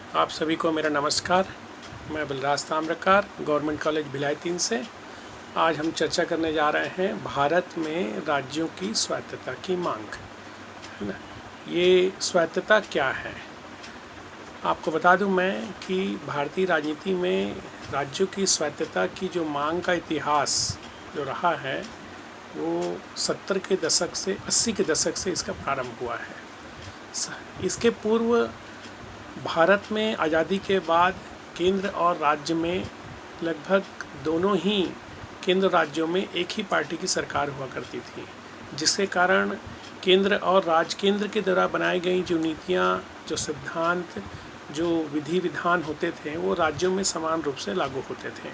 आप सभी को मेरा नमस्कार। मैं बलराज ताम्रकार, गवर्नमेंट कॉलेज भिलाई 3 से। आज हम चर्चा करने जा रहे हैं भारत में राज्यों की स्वायत्तता की मांग, है ना। ये स्वायत्तता क्या है, आपको बता दूं मैं कि भारतीय राजनीति में राज्यों की स्वायत्तता की जो मांग का इतिहास जो रहा है वो 70 के दशक से 80 के दशक से इसका प्रारंभ हुआ है। इसके पूर्व भारत में आज़ादी के बाद केंद्र और राज्य में लगभग दोनों ही केंद्र राज्यों में एक ही पार्टी की सरकार हुआ करती थी, जिसके कारण केंद्र और राज्य केंद्र के द्वारा बनाई गई जो नीतियाँ, जो सिद्धांत, जो विधि विधान होते थे वो राज्यों में समान रूप से लागू होते थे।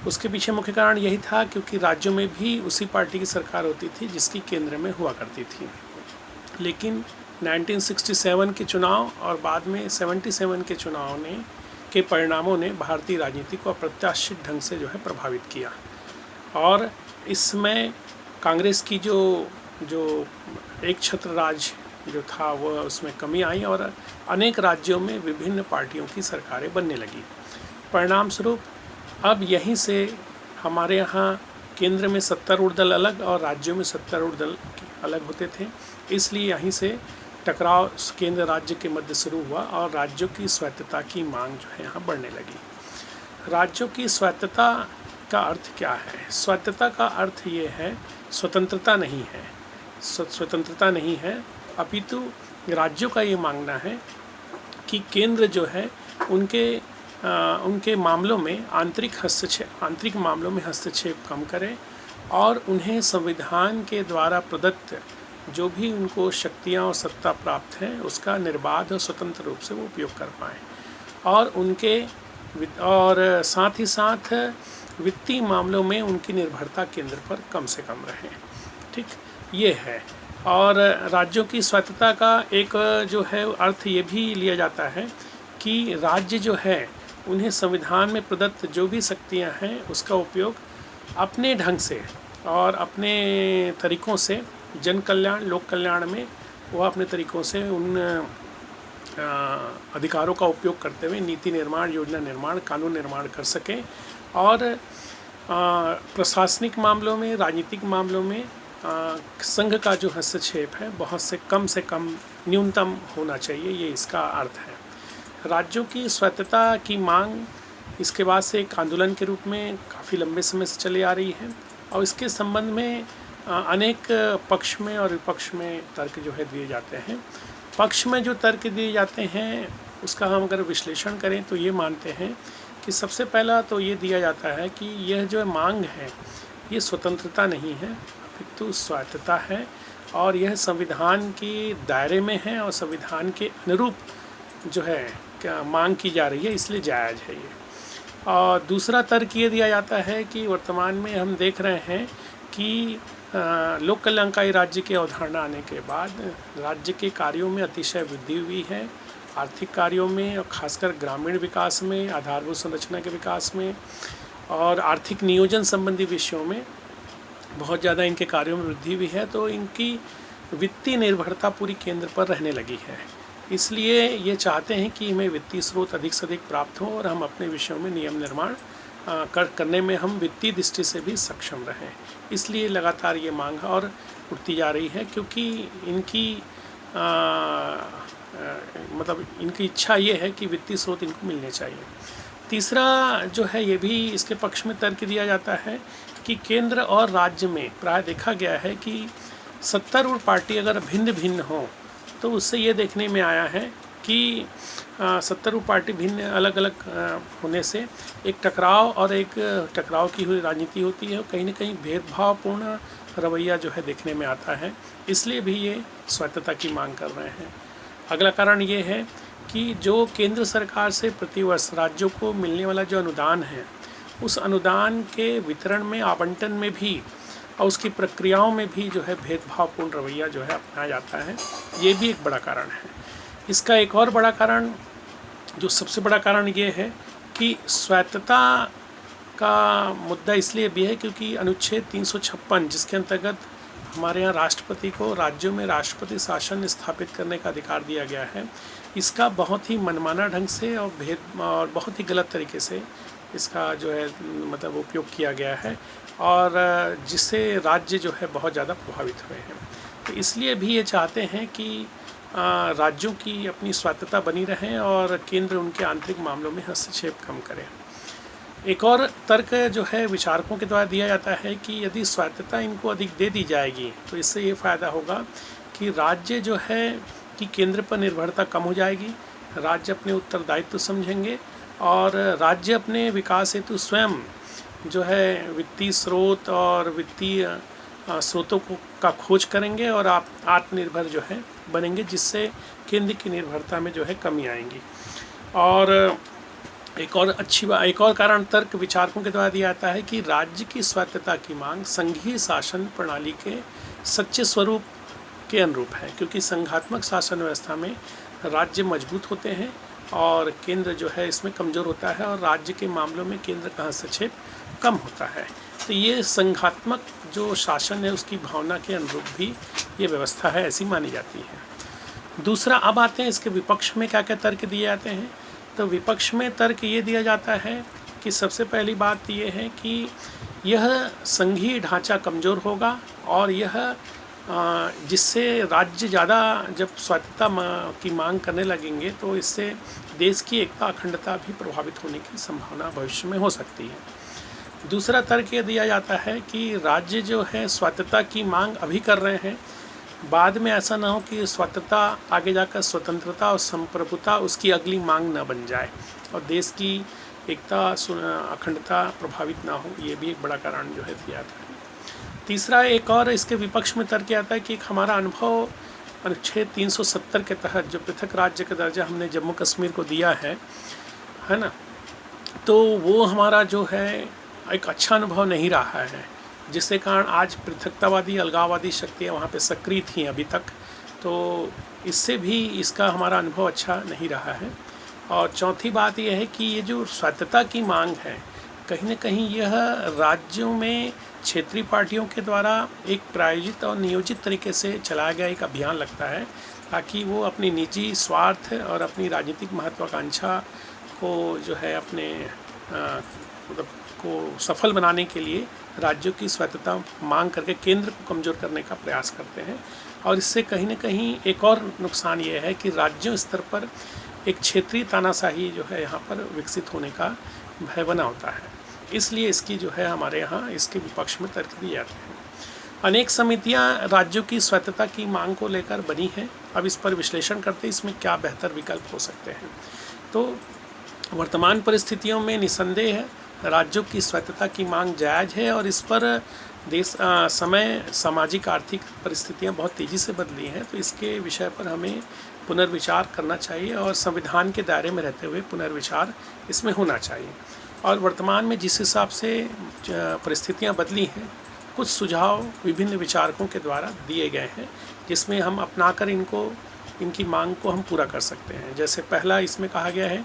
उसके पीछे मुख्य कारण यही था क्योंकि राज्यों में भी उसी पार्टी की सरकार होती थी जिसकी केंद्र में हुआ करती थी। लेकिन 1967 के चुनाव और बाद में 77 के चुनाव के परिणामों ने भारतीय राजनीति को अप्रत्याशित ढंग से प्रभावित किया और इसमें कांग्रेस की जो एक छत्र राज जो था वह उसमें कमी आई और अनेक राज्यों में विभिन्न पार्टियों की सरकारें बनने लगी। परिणाम स्वरूप अब यहीं से हमारे यहाँ केंद्र में सत्तारूढ़ दल अलग और राज्यों में सत्तारूढ़ दल अलग होते थे, इसलिए यहीं से टकराव केंद्र राज्य के मध्य शुरू हुआ और राज्यों की स्वायत्तता की मांग यहाँ बढ़ने लगी। राज्यों की स्वायत्तता का अर्थ क्या है? स्वायत्तता का अर्थ ये है स्वतंत्रता नहीं है, स्वतंत्रता नहीं है, अपितु राज्यों का ये मांगना है कि केंद्र जो है उनके मामलों में आंतरिक मामलों में हस्तक्षेप कम करें और उन्हें संविधान के द्वारा प्रदत्त जो भी उनको शक्तियाँ और सत्ता प्राप्त है उसका निर्बाध और स्वतंत्र रूप से वो उपयोग कर पाएँ और साथ ही साथ वित्तीय मामलों में उनकी निर्भरता केंद्र पर कम से कम रहे। ठीक, ये है। और राज्यों की स्वायत्तता का एक जो है अर्थ ये भी लिया जाता है कि राज्य जो है उन्हें संविधान में प्रदत्त जो भी शक्तियाँ हैं उसका उपयोग अपने ढंग से और अपने तरीक़ों से जन कल्याण, लोक कल्याण में वह अपने तरीक़ों से उन अधिकारों का उपयोग करते हुए नीति निर्माण, योजना निर्माण, कानून निर्माण कर सकें और प्रशासनिक मामलों में, राजनीतिक मामलों में संघ का जो हस्तक्षेप है बहुत से कम न्यूनतम होना चाहिए, ये इसका अर्थ है। राज्यों की स्वायत्तता की मांग इसके बाद से एक आंदोलन के रूप में काफ़ी लंबे समय से चली आ रही है और इसके संबंध में अनेक पक्ष में और विपक्ष में तर्क दिए जाते हैं। पक्ष में जो तर्क दिए जाते हैं उसका हम अगर विश्लेषण करें तो ये मानते हैं कि सबसे पहला तो ये दिया जाता है कि यह जो मांग है ये स्वतंत्रता नहीं है अपितु स्वायत्तता है और यह संविधान के दायरे में है और संविधान के अनुरूप जो है क्या मांग की जा रही है, इसलिए जायज़ है ये। और दूसरा तर्क ये दिया जाता है कि वर्तमान में हम देख रहे हैं कि लोक कल्याणकारी राज्य की अवधारणा आने के बाद राज्य के कार्यों में अतिशय वृद्धि हुई है, आर्थिक कार्यों में और खासकर ग्रामीण विकास में, आधारभूत संरचना के विकास में और आर्थिक नियोजन संबंधी विषयों में बहुत ज़्यादा इनके कार्यों में वृद्धि हुई है, तो इनकी वित्तीय निर्भरता पूरी केंद्र पर रहने लगी है। इसलिए ये चाहते हैं कि हमें वित्तीय स्रोत अधिक से अधिक प्राप्त हो और हम अपने विषयों में नियम निर्माण करने में हम वित्तीय दृष्टि से भी सक्षम रहें। इसलिए लगातार ये मांग और उठती जा रही है क्योंकि इनकी इच्छा ये है कि वित्तीय स्रोत इनको मिलने चाहिए। तीसरा जो है ये भी इसके पक्ष में तर्क दिया जाता है कि केंद्र और राज्य में प्राय देखा गया है कि सत्तारूढ़ पार्टी अगर भिन्न भिन्न हो तो उससे ये देखने में आया है कि सत्तारूढ़ पार्टी भिन्न अलग अलग होने से एक टकराव की हुई राजनीति होती है और कहीं ना कहीं भेदभावपूर्ण रवैया देखने में आता है, इसलिए भी ये स्वायत्तता की मांग कर रहे हैं। अगला कारण ये है कि जो केंद्र सरकार से प्रतिवर्ष राज्यों को मिलने वाला जो अनुदान है उस अनुदान के वितरण में, आवंटन में भी और उसकी प्रक्रियाओं में भी भेदभावपूर्ण रवैया अपनाया जाता है, ये भी एक बड़ा कारण है। इसका एक और बड़ा कारण, जो सबसे बड़ा कारण ये है कि स्वायत्तता का मुद्दा इसलिए भी है क्योंकि अनुच्छेद 356 जिसके अंतर्गत हमारे यहाँ राष्ट्रपति को राज्यों में राष्ट्रपति शासन स्थापित करने का अधिकार दिया गया है, इसका बहुत ही मनमाना ढंग से और बहुत ही गलत तरीके से इसका जो है मतलब उपयोग किया गया है, और जिससे राज्य जो है बहुत ज़्यादा प्रभावित हुए हैं। तो इसलिए भी ये चाहते हैं कि राज्यों की अपनी स्वायत्तता बनी रहे और केंद्र उनके आंतरिक मामलों में हस्तक्षेप कम करे। एक और तर्क जो है विचारकों के द्वारा दिया जाता है कि यदि स्वायत्तता इनको अधिक दे दी जाएगी तो इससे ये फ़ायदा होगा कि राज्य जो है कि केंद्र पर निर्भरता कम हो जाएगी, राज्य अपने उत्तरदायित्व समझेंगे और राज्य अपने विकास हेतु स्वयं जो है वित्तीय स्रोत और वित्तीय स्रोतों का खोज करेंगे और आप आत्मनिर्भर जो है बनेंगे, जिससे केंद्र की निर्भरता में जो है कमी आएंगी। और एक और कारण तर्क विचारकों के द्वारा दिया जाता है कि राज्य की स्वायत्तता की मांग संघीय शासन प्रणाली के सच्चे स्वरूप के अनुरूप है, क्योंकि संघात्मक शासन व्यवस्था में राज्य मजबूत होते हैं और केंद्र जो है इसमें कमज़ोर होता है और राज्य के मामलों में केंद्र का हस्तक्षेप कम होता है। तो ये संघात्मक जो शासन है उसकी भावना के अनुरूप भी ये व्यवस्था है, ऐसी मानी जाती है। दूसरा, अब आते हैं इसके विपक्ष में क्या क्या तर्क दिए जाते हैं। तो विपक्ष में तर्क ये दिया जाता है कि सबसे पहली बात ये है कि यह संघीय ढांचा कमज़ोर होगा और यह जिससे राज्य ज़्यादा जब स्वायत्तता की मांग करने लगेंगे तो इससे देश की एकता अखंडता भी प्रभावित होने की संभावना भविष्य में हो सकती है। दूसरा तर्क ये दिया जाता है कि राज्य जो है स्वायत्तता की मांग अभी कर रहे हैं, बाद में ऐसा ना हो कि स्वायत्तता आगे जाकर स्वतंत्रता और संप्रभुता उसकी अगली मांग न बन जाए और देश की एकता अखंडता प्रभावित ना हो। ये भी एक बड़ा कारण जो है दिया जाता है। तीसरा, एक और इसके विपक्ष में तर्क आता है कि हमारा अनुभव अनुच्छेद 370 के तहत जो पृथक राज्य का दर्जा हमने जम्मू कश्मीर को दिया है ना, तो वो हमारा जो है एक अच्छा अनुभव नहीं रहा है, जिसके कारण आज पृथकतावादी अलगाववादी शक्तियाँ वहाँ पे सक्रिय थीं अभी तक, तो इससे भी इसका हमारा अनुभव अच्छा नहीं रहा है। और चौथी बात यह है कि ये जो स्वायत्तता की मांग है, कहीं न कहीं यह राज्यों में क्षेत्रीय पार्टियों के द्वारा एक प्रायोजित और नियोजित तरीके से चलाया गया एक अभियान लगता है, ताकि वो अपनी निजी स्वार्थ और अपनी राजनीतिक महत्वाकांक्षा को जो है अपने मतलब को सफल बनाने के लिए राज्यों की स्वायत्तता मांग करके केंद्र को कमज़ोर करने का प्रयास करते हैं। और इससे कहीं न कहीं एक और नुकसान ये है कि राज्यों स्तर पर एक क्षेत्रीय तानाशाही जो है यहाँ पर विकसित होने का भय बना होता है। इसलिए इसकी जो है हमारे यहाँ इसके विपक्ष में तर्क दिए जाते हैं। अनेक समितियाँ राज्यों की स्वायत्तता की मांग को लेकर बनी हैं। अब इस पर विश्लेषण करते इसमें क्या बेहतर विकल्प हो सकते हैं। तो वर्तमान परिस्थितियों में निसंदेह है राज्यों की स्वायत्तता की मांग जायज़ है और इस पर समय सामाजिक आर्थिक परिस्थितियां बहुत तेज़ी से बदली हैं, तो इसके विषय पर हमें पुनर्विचार करना चाहिए और संविधान के दायरे में रहते हुए पुनर्विचार इसमें होना चाहिए। और वर्तमान में जिस हिसाब से परिस्थितियां बदली हैं, कुछ सुझाव विभिन्न विचारकों के द्वारा दिए गए हैं, जिसमें हम अपनाकर इनकी मांग को हम पूरा कर सकते हैं। जैसे पहला इसमें कहा गया है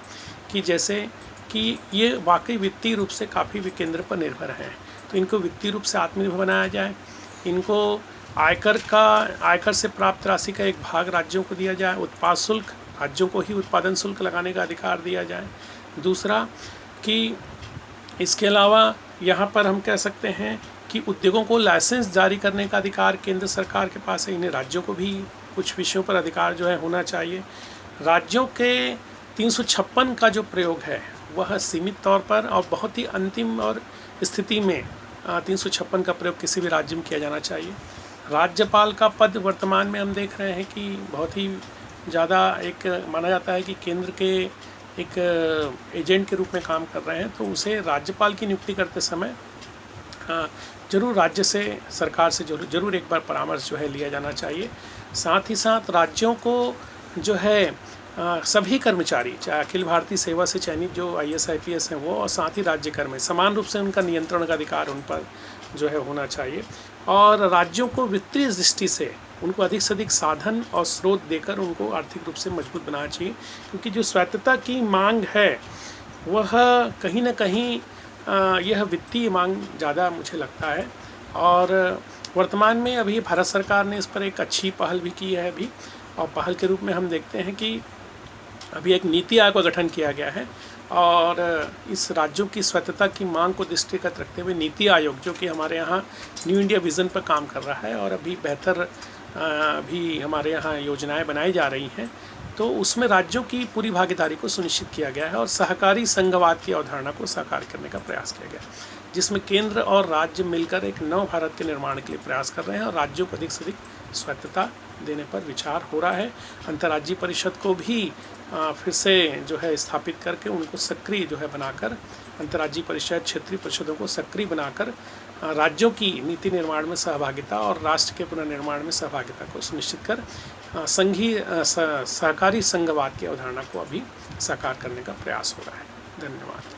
कि जैसे कि ये वाकई वित्तीय रूप से काफ़ी केंद्र पर निर्भर हैं, तो इनको वित्तीय रूप से आत्मनिर्भर बनाया जाए। इनको आयकर से प्राप्त राशि का एक भाग राज्यों को दिया जाए। उत्पाद शुल्क, राज्यों को ही उत्पादन शुल्क लगाने का अधिकार दिया जाए। दूसरा कि इसके अलावा यहाँ पर हम कह सकते हैं कि उद्योगों को लाइसेंस जारी करने का अधिकार केंद्र सरकार के पास है, इन्हें राज्यों को भी कुछ विषयों पर अधिकार जो है होना चाहिए। राज्यों के 356 का जो प्रयोग है वह सीमित तौर पर और बहुत ही अंतिम और स्थिति में 356 का प्रयोग किसी भी राज्य में किया जाना चाहिए। राज्यपाल का पद वर्तमान में हम देख रहे हैं कि बहुत ही ज़्यादा एक माना जाता है कि केंद्र के एक एजेंट के रूप में काम कर रहे हैं, तो उसे राज्यपाल की नियुक्ति करते समय जरूर राज्य से सरकार से जरूर एक बार परामर्श जो है लिया जाना चाहिए। साथ ही साथ राज्यों को जो है सभी कर्मचारी, चाहे अखिल भारतीय सेवा से चयनित जो IAS IPS हैं वो, और साथ ही राज्य कर्मी, समान रूप से उनका नियंत्रण का अधिकार उन पर जो है होना चाहिए। और राज्यों को वित्तीय दृष्टि से उनको अधिक से अधिक साधन और स्रोत देकर उनको आर्थिक रूप से मजबूत बनाना चाहिए, क्योंकि जो स्वायत्तता की मांग है वह कहीं न कहीं यह वित्तीय मांग ज़्यादा मुझे लगता है। और वर्तमान में अभी भारत सरकार ने इस पर एक अच्छी पहल भी की है अभी, और पहल के रूप में हम देखते हैं कि अभी एक नीति आयोग का गठन किया गया है, और इस राज्यों की स्वायत्तता की मांग को दृष्टिगत रखते हुए नीति आयोग, जो कि हमारे यहाँ न्यू इंडिया विज़न पर काम कर रहा है और अभी बेहतर भी हमारे यहाँ योजनाएं बनाई जा रही हैं, तो उसमें राज्यों की पूरी भागीदारी को सुनिश्चित किया गया है और सहकारी संघवाद की अवधारणा को साकार करने का प्रयास किया गया है, जिसमें केंद्र और राज्य मिलकर एक नव भारत के निर्माण के लिए प्रयास कर रहे हैं और राज्यों को अधिक से अधिक स्वायत्तता देने पर विचार हो रहा है। अंतर्राज्यीय परिषद को भी फिर से जो है स्थापित करके उनको सक्रिय जो है बनाकर, अंतर्राज्यीय परिषद, क्षेत्रीय परिषदों को सक्रिय बनाकर राज्यों की नीति निर्माण में सहभागिता और राष्ट्र के पुनर्निर्माण में सहभागिता को सुनिश्चित कर संघीय सहकारी संघवाद की अवधारणा को अभी साकार करने का प्रयास हो रहा है। धन्यवाद।